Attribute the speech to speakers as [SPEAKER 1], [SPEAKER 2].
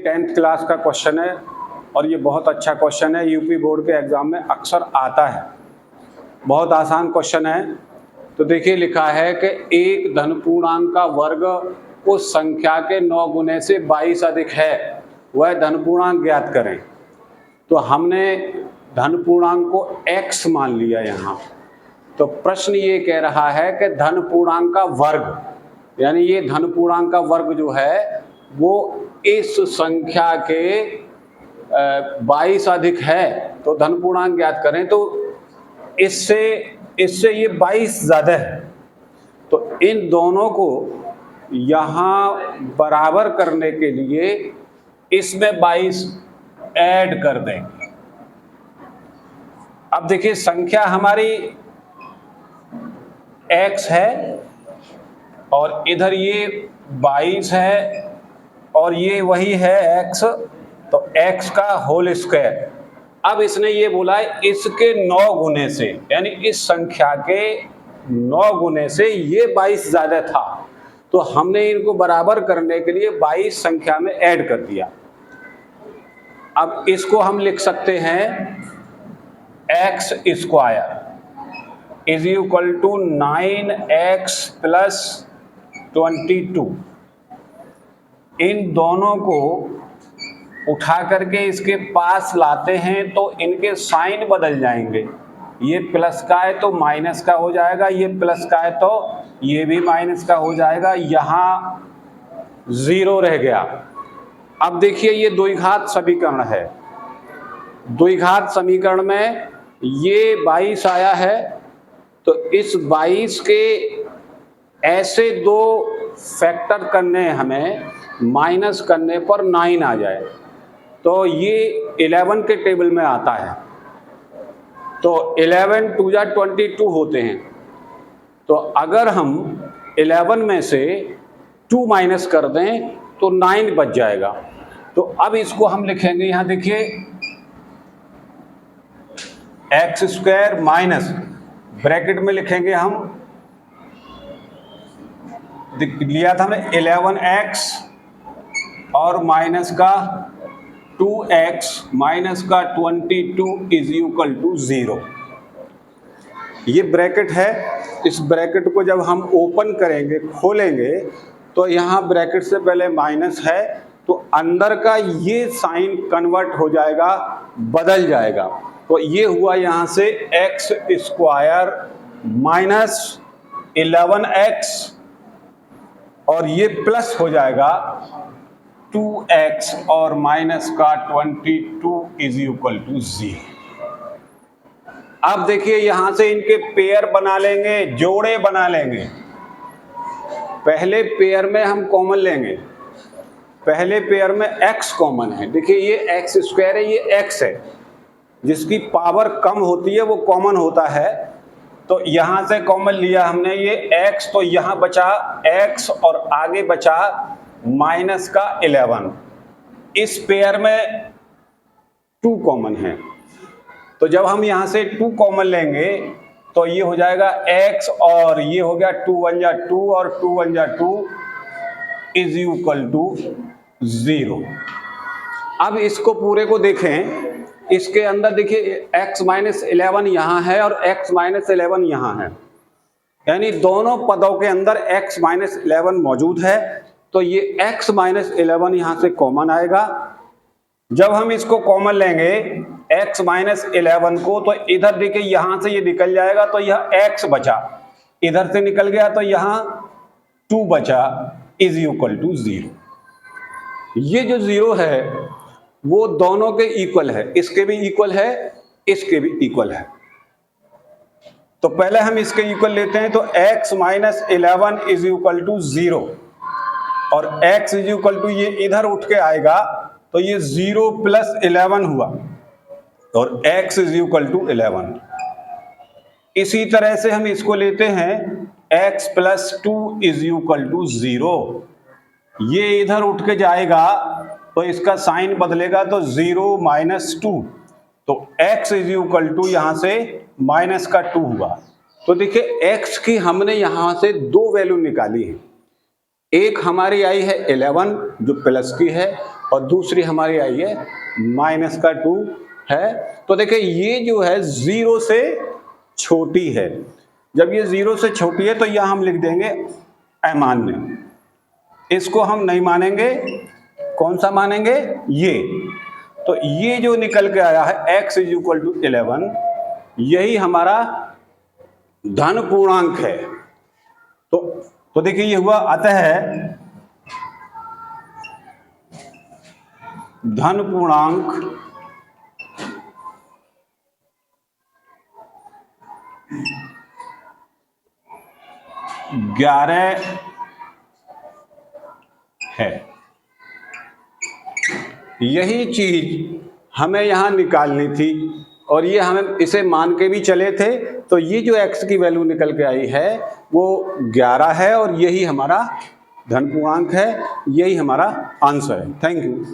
[SPEAKER 1] 10th class का question है और ये बहुत अच्छा क्वेश्चन है, यूपी बोर्ड के एग्जाम में अक्सर आता है। बहुत आसान क्वेश्चन है। तो देखिए लिखा है कि एक धन पूर्णांक का वर्ग उस संख्या के 9 गुने से 22 अधिक है, वह धन पूर्णांक ज्ञात करें। तो हमने धन पूर्णांक को x मान लिया यहाँ। तो प्रश्न ये कह रहा है कि धन पूर्णांक का वर्ग, यानी ये धन पूर्णांक का वर्ग जो है वो इस संख्या के 22 अधिक है, तो धन पूर्णांक ज्ञात करें। तो इससे ये 22 ज्यादा है, तो इन दोनों को यहाँ बराबर करने के लिए इसमें 22 ऐड कर देंगे। अब देखिए संख्या हमारी x है और इधर ये 22 है और ये वही है x, तो x का होल स्क्वायर। अब इसने ये बोला है इसके 9 गुने से, यानी इस संख्या के 9 गुने से ये 22 ज्यादा था, तो हमने इनको बराबर करने के लिए 22 संख्या में ऐड कर दिया। अब इसको हम लिख सकते हैं x square is equal to 9x plus 22। इन दोनों को उठा करके इसके पास लाते हैं तो इनके साइन बदल जाएंगे। ये प्लस का है तो माइनस का हो जाएगा, ये प्लस का है तो ये भी माइनस का हो जाएगा, यहाँ 0 रह गया। अब देखिए ये द्विघात समीकरण है। द्विघात समीकरण में ये 22 आया है, तो इस 22 के ऐसे दो फैक्टर करने हैं हमें, माइनस करने पर 9 आ जाए, तो ये 11 के टेबल में आता है। तो 11 2 जा 22 होते हैं। तो अगर हम 11 में से 2 माइनस कर दें तो 9 बच जाएगा। तो अब इसको हम लिखेंगे, यहाँ देखिए एक्स स्क्वायर माइनस ब्रैकेट में लिखेंगे हम, लिया था हमने 11x और माइनस का 2x माइनस का 22 इज इक्वल टू 0। ये ब्रैकेट है। इस ब्रैकेट को जब हम ओपन करेंगे, खोलेंगे, तो यहाँ ब्रैकेट से पहले माइनस है, तो अंदर का ये साइन कन्वर्ट हो जाएगा, बदल जाएगा। तो ये हुआ यहाँ से एक्स स्क्वायर माइनस 11x और ये प्लस हो जाएगा 2x और माइनस का 22 इज इक्वल टू 0। अब देखिए यहां से इनके पेयर बना लेंगे, जोड़े बना लेंगे। पहले पेयर में हम कॉमन लेंगे। पहले पेयर में x कॉमन है। देखिए ये x स्क्वायर है, ये x है, जिसकी पावर कम होती है वो कॉमन होता है। तो यहां से कॉमन लिया हमने ये x, तो यहां बचा x और आगे बचा माइनस का 11। इस पेयर में 2 कॉमन है, तो जब हम यहां से 2 कॉमन लेंगे तो ये हो जाएगा x और ये हो गया 2 1 जा 2 और 2 1 जा 2 इज इक्वल टू 0। अब इसको पूरे को देखें, इसके अंदर देखिए x माइनस 11 यहाँ है और x माइनस 11 यहाँ है, यानी दोनों पदों के अंदर x माइनस 11 मौजूद है। तो ये x माइनस 11 यहाँ से कॉमन आएगा। जब हम इसको कॉमन लेंगे x माइनस 11 को, तो इधर देखिए यहाँ से ये निकल जाएगा, तो यह x बचा, इधर से निकल गया तो यहाँ 2 बचा इज इक्वल टू 0। ये जो 0 है वो दोनों के इक्वल है, इसके भी इक्वल है, इसके भी इक्वल है। तो पहले हम इसके इक्वल लेते हैं, तो x minus 11 is equal to 0 और x इज इक्वल टू ये इधर उठ के आएगा, तो ये 0 प्लस 11 हुआ और x इज इक्वल टू 11। इसी तरह से हम इसको लेते हैं x plus 2 is equal to 0। ये इधर उठ के जाएगा तो इसका साइन बदलेगा, तो 0 माइनस 2, तो x इज इक्वल टू यहाँ से माइनस का 2 हुआ। तो देखिए x की हमने यहाँ से 2 वैल्यू निकाली है। एक हमारी आई है 11 जो प्लस की है, और दूसरी हमारी आई है -2 है। तो देखिए ये जो है 0 से छोटी है, जब ये 0 से छोटी है तो यह हम लिख देंगे अमान्य, इसको हम नहीं मानेंगे। कौन सा मानेंगे? ये। तो ये जो निकल के आया है x = 11, यही हमारा धन पूर्णांक है। तो देखिए ये हुआ, अतः धन पूर्णांक ग्यारह है। यही चीज हमें यहां निकालनी थी और ये हमें इसे मान के भी चले थे। तो ये जो x की वैल्यू निकल के आई है वो 11 है और यही हमारा धन पूर्णांक है, यही हमारा आंसर है। Thank you.